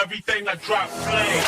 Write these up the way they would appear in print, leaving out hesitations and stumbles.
Everything I drop play.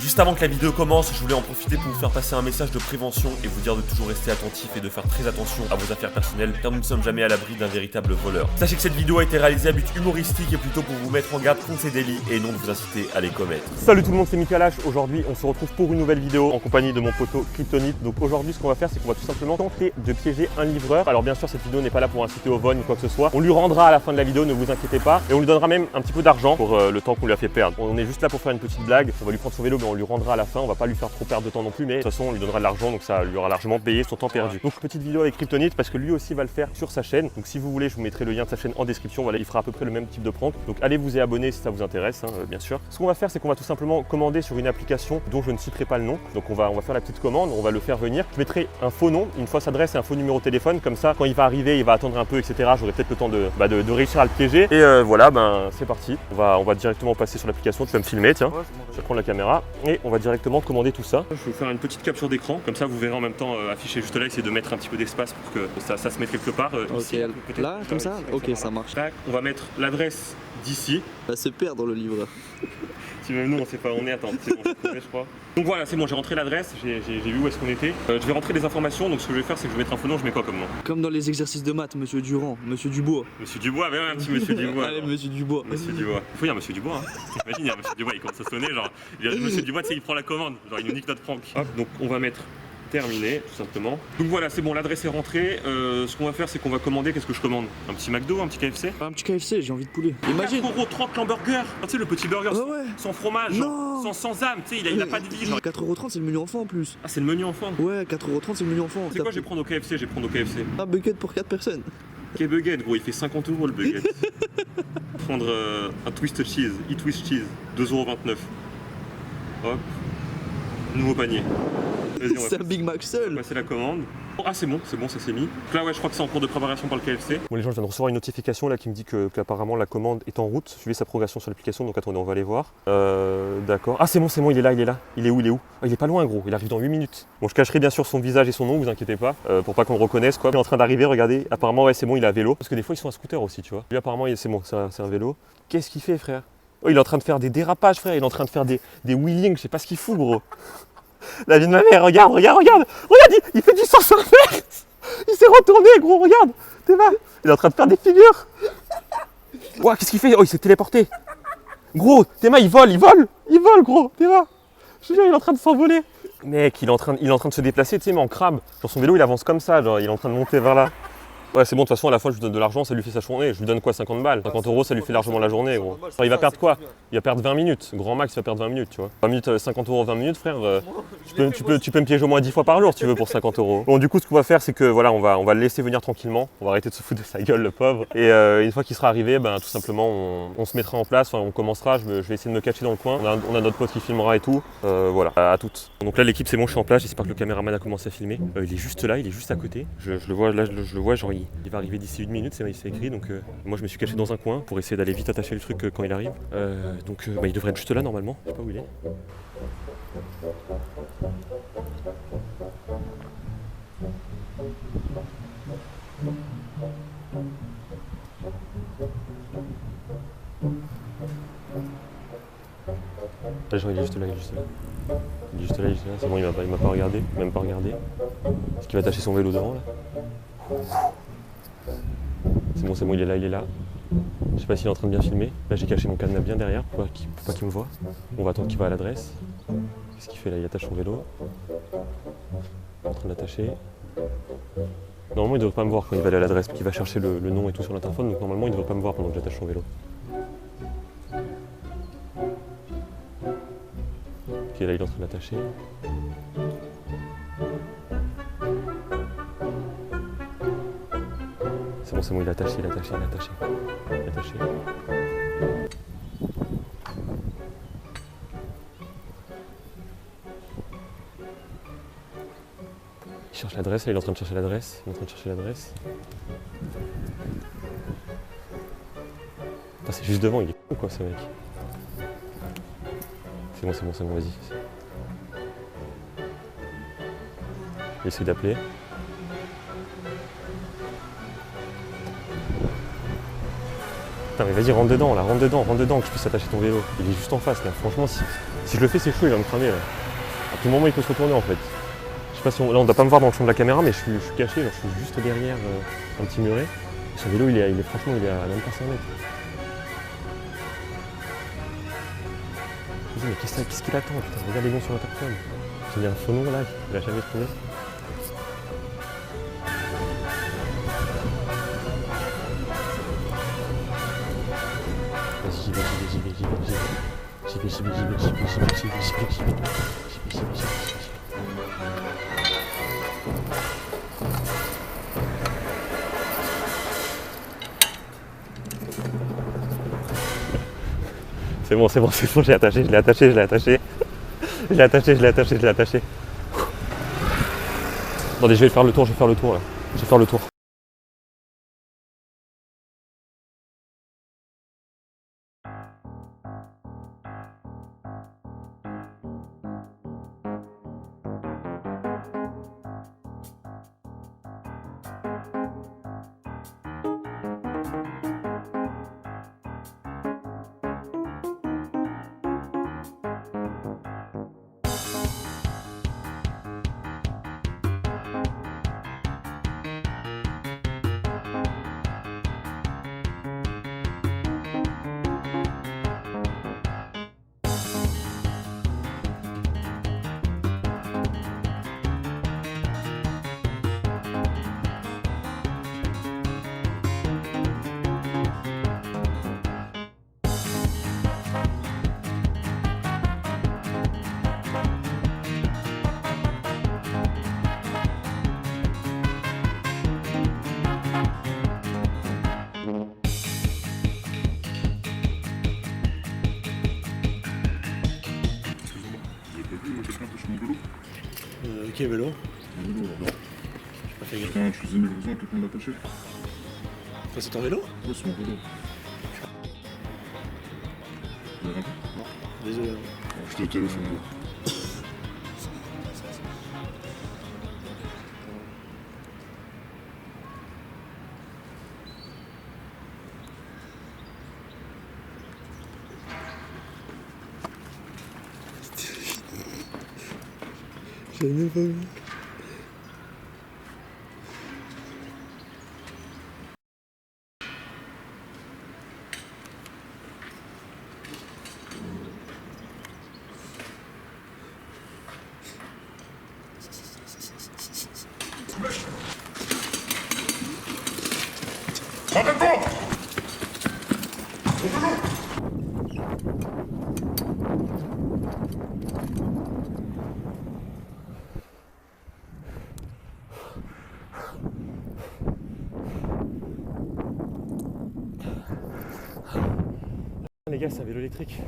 Juste avant que la vidéo commence, je voulais en profiter pour vous faire passer un message de prévention et vous dire de toujours rester attentif et de faire très attention à vos affaires personnelles car nous ne sommes jamais à l'abri d'un véritable voleur. Sachez que cette vidéo a été réalisée à but humoristique et plutôt pour vous mettre en garde contre ces délits et non de vous inciter à les commettre. Salut tout le monde, c'est Mikalash. Aujourd'hui on se retrouve pour une nouvelle vidéo en compagnie de mon poteau Kryptonite. Donc aujourd'hui ce qu'on va faire c'est qu'on va tout simplement tenter de piéger un livreur. Alors bien sûr cette vidéo n'est pas là pour inciter au vol ni quoi que ce soit. On lui rendra à la fin de la vidéo, ne vous inquiétez pas. Et on lui donnera même un petit peu d'argent pour le temps qu'on lui a fait perdre. On est juste là pour faire une petite blague. On va lui prendre son vélo mais on lui rendra à la fin. On va pas lui faire trop perdre de temps non plus, mais de toute façon on lui donnera de l'argent donc ça lui aura largement payé son temps perdu. Donc petite vidéo avec Kryptonite parce que lui aussi va le faire sur sa chaîne. Donc si vous voulez je vous mettrai le lien de sa chaîne en description. Voilà, il fera à peu près le même type de prank. Donc allez vous y abonner si ça vous intéresse, bien sûr. Ce qu'on va faire c'est qu'on va tout simplement commander sur une application dont je ne citerai pas le nom. Donc on va faire la petite commande, on va le faire venir. Je mettrai un faux nom, une fausse adresse et un faux numéro de téléphone. Comme ça quand il va arriver, il va attendre un peu, etc. J'aurai peut-être le temps de réussir à le piéger. Et voilà, c'est parti. On va directement passer sur l'application. Tu vas me filmer, tiens. Je vais prendre la caméra et on va directement commander tout ça. Je vais vous faire une petite capture d'écran, comme ça vous verrez en même temps affiché juste là, essayer de mettre un petit peu d'espace pour que ça se mette quelque part. Ok, ici, là, comme ça? Ok, ça marche. Tac, on va mettre l'adresse d'ici. On va se perdre le livreur. Si même nous on sait pas où on est, attends, c'est bon, je connais, je crois. Donc voilà, c'est bon, j'ai rentré l'adresse, j'ai vu où est-ce qu'on était. Je vais rentrer les informations, donc ce que je vais faire c'est que je vais mettre un faux nom, je mets quoi comme nom? Comme dans les exercices de maths, monsieur Durand, monsieur Dubois. Monsieur Dubois, mais ouais, un petit monsieur Dubois. Allez, monsieur Dubois. Monsieur Dubois. Il faut dire monsieur Dubois, hein. Imagine, il y a un monsieur Dubois, il commence à sonner, genre, il y a monsieur Dubois, tu sais, il prend la commande, genre il nous nique notre prank. Hop, donc on va mettre terminé, tout simplement. Donc voilà, c'est bon, l'adresse est rentrée. Ce qu'on va faire, c'est qu'on va commander. Qu'est-ce que je commande? Un petit McDo, un petit KFC? Un petit KFC, j'ai envie de poulet. Imagine. 4,30€ l'hamburger. Tu sais, le petit burger ouais. sans fromage, Non. sans âme, tu sais, il a pas de vie. Genre. 4,30€, c'est le menu enfant en plus. Ah, c'est le menu enfant? Ouais, 4,30€, c'est le menu enfant. C'est quoi, je vais prendre au KFC? Je vais prendre au KFC. Un bucket pour 4 personnes. Quel bucket, gros, il fait 50€ le bucket. Prendre un twist cheese, e-twist cheese, 2,29€. Hop. Nouveau panier. C'est un Big Mac seul. C'est la commande. Ah c'est bon, ça s'est mis. Donc là ouais, je crois que c'est en cours de préparation par le KFC. Bon les gens, je viens de recevoir une notification là qui me dit qu'apparemment la commande est en route. Suivez sa progression sur l'application, donc attendez, on va aller voir. D'accord. Ah c'est bon, il est là. Il est où? Ah, il est pas loin gros, il arrive dans 8 minutes. Bon je cacherai bien sûr son visage et son nom, vous inquiétez pas, pour pas qu'on le reconnaisse quoi. Il est en train d'arriver, regardez. Apparemment ouais c'est bon, il est à vélo. Parce que des fois ils sont à scooter aussi, tu vois. Lui apparemment c'est bon, c'est un vélo. Qu'est-ce qu'il fait frère? Oh il est en train de faire des dérapages frère, il est en train de faire des wheelings, je sais pas ce qu'il fout gros. La vie de ma mère, regarde, il fait du sens inverse. Il s'est retourné gros, regarde, Théma, il est en train de faire des figures. Ouah, qu'est-ce qu'il fait? Oh, il s'est téléporté. Gros, Théma, il vole gros, Théma. Je te jure, il est en train de s'envoler. Mec, il est en train de se déplacer, tu sais, mais en crabe. Genre son vélo, il avance comme ça, genre il est en train de monter vers là. Ouais, c'est bon, de toute façon, à la fois, je lui donne de l'argent, ça lui fait sa journée. Je lui donne quoi, 50 balles? 50€, ça lui fait largement la journée, gros. Alors, il va perdre quoi? Il va perdre 20 minutes. Grand max, il va perdre 20 minutes, tu vois. 20 minutes, 50€, 20 minutes, frère. Tu peux me piéger au moins 10 fois par jour, si tu veux, pour 50€. Bon, du coup, ce qu'on va faire, c'est que voilà, on va le laisser venir tranquillement. On va arrêter de se foutre de sa gueule, le pauvre. Et une fois qu'il sera arrivé, tout simplement, on se mettra en place, on commencera. Je vais essayer de me cacher dans le coin. On a notre pote qui filmera et tout. Voilà, à toutes. Donc là, l'équipe, c'est bon, je suis en place. J'espère que le caméraman a commencé à filmer. Il est juste là, il est juste à côté. Je le vois, là, je le vois, genre, il va arriver d'ici 1 minute, c'est écrit, donc moi je me suis caché dans un coin pour essayer d'aller vite attacher le truc quand il arrive. Donc il devrait être juste là normalement, je sais pas où il est. Là, genre, il est juste là. Il est juste là, c'est bon, il m'a pas regardé, même pas regardé. Est-ce qu'il va attacher son vélo devant là? C'est bon, il est là. Je sais pas s'il est en train de bien filmer. Là, j'ai caché mon cadenas bien derrière pour pas qu'il me voit. On va attendre qu'il va à l'adresse. Qu'est-ce qu'il fait là? Il attache son vélo. Il est en train de l'attacher. Normalement, il devrait pas me voir quand il va aller à l'adresse, parce qu'il va chercher le nom et tout sur l'interphone. Donc normalement, il devrait pas me voir pendant que j'attache son vélo. Ok, là, il est en train de l'attacher. C'est bon, il est attaché. Il cherche l'adresse, il est en train de chercher l'adresse. Putain, c'est juste devant, il est con quoi ce mec. C'est bon, vas-y. Il essaie d'appeler. Putain mais vas-y rentre dedans, que je puisse attacher ton vélo. Il est juste en face là, franchement si je le fais c'est chaud, il va me cramer là. À tout moment il peut se retourner en fait. Je sais pas si on... Là on doit pas me voir dans le champ de la caméra mais je suis caché, genre, je suis juste derrière un petit muret. Et son vélo il est franchement il est à même pas 5 mètres. Vas-y mais qu'est-ce qu'il attend putain, regarde les noms sur l'interphone. J'ai mis un faux nom là, il a jamais trouvé. J'y vais. C'est bon, je l'ai attaché. Attendez, je vais faire le tour là. Je vais faire le tour. Quel vélo? Mon vélo, là. J'ai pas fait gaffe. Putain, je faisais mes besoins, quelqu'un l'a attaché. Ça, c'est ton vélo? Ouais, c'est mon vélo. Vous avez rien vu? Non. Désolé. Non, j'étais au téléphone. J'avais même pas vu. Les gars, c'est un vélo électrique.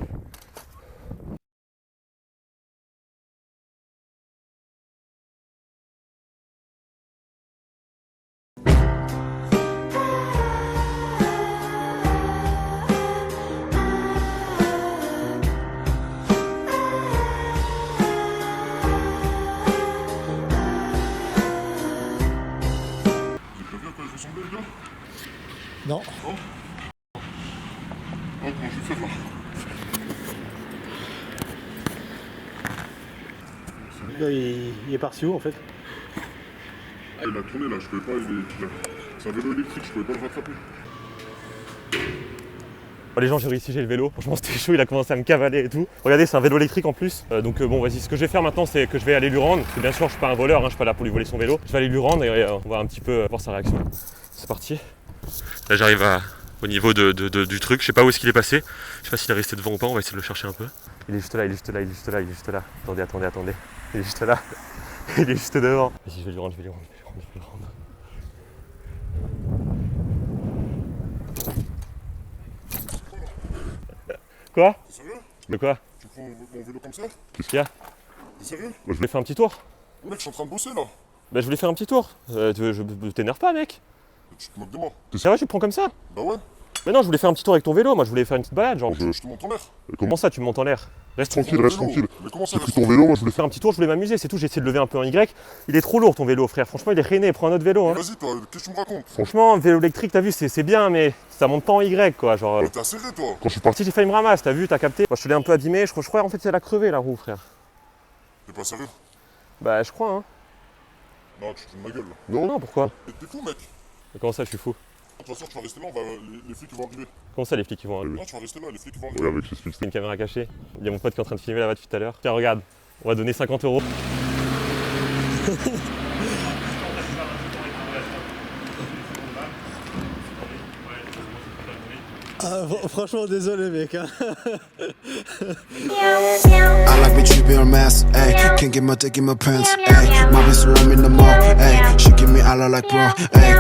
Vous avez pas vu à quoi il ressemblait, le gars? Non. Oh, comment je fais là? Là, il est parti où en fait? Ah, il a tourné là, je pouvais pas, c'est un vélo électrique, je pouvais pas le rattraper. Bon, les gens, j'ai réussi, j'ai le vélo. Franchement, c'était chaud, il a commencé à me cavaler et tout. Regardez, c'est un vélo électrique en plus. Donc bon, vas-y, ce que je vais faire maintenant, c'est que je vais aller lui rendre. Parce que bien sûr, je suis pas un voleur, je suis pas là pour lui voler son vélo. Je vais aller lui rendre et on va un petit peu voir sa réaction. C'est parti. Là, j'arrive au niveau du truc. Je sais pas où est-ce qu'il est passé. Je sais pas s'il est resté devant ou pas, on va essayer de le chercher un peu. Il est juste là. Attendez. Il est juste là. Il est juste devant. Vas-y, je vais lui rendre. Quoi? T'es sérieux? De quoi? Tu prends mon vélo comme ça? Qu'est-ce qu'il y a? T'es sérieux? Je voulais faire un petit tour. Mec, je suis en train de bosser là. Bah, je voulais faire un petit tour. Je t'énerve pas, mec. Tu te moques de moi. T'es sérieux, tu le prends comme ça? Bah ouais. Mais non, je voulais faire un petit tour avec ton vélo, moi je voulais faire une petite balade, genre. Je te monte en l'air. Comment ça, tu me montes en l'air? Reste Tranquille, tranquille. reste tranquille. Mais comment ça, reste ton vélo, moi je voulais faire. Faire un petit tour, je voulais m'amuser, c'est tout, j'ai essayé de lever un peu en Y. Il est trop lourd ton vélo, frère, franchement il est reiné, prends un autre vélo. Hein. Vas-y, toi, qu'est-ce que tu me racontes? Franchement, vélo électrique, t'as vu, c'est bien, mais ça monte pas en Y, quoi, genre. T'es serré, toi. Quand je suis parti, j'ai failli me ramasser, t'as vu, t'as capté? Moi, je te l'ai un peu abîmé, je crois en fait c'est la crevé la roue, frère. T'es pas sérieux? Bah, je crois, hein. Non, tu te fous de ma gueule là. Non, pourquoi? T'es fou, mec. Mais comment ça, je suis fou? De toute façon, tu vas rester là, les flics ils vont arriver. Comment ça, les flics ils vont arriver? Non, tu vas rester là, les flics ils vont arriver. Ouais, avec ce fils. C'est une caméra cachée. Il y a mon pote qui est en train de filmer là-bas depuis tout à l'heure. Tiens, regarde, on va donner 50 €. Ah, franchement, désolé, mec. Hein. I like me tripping on mass, ayy. Can't get my dick in my pants, ayy. My bitch around me no more, ayy. She give me all I like, bro, ayy.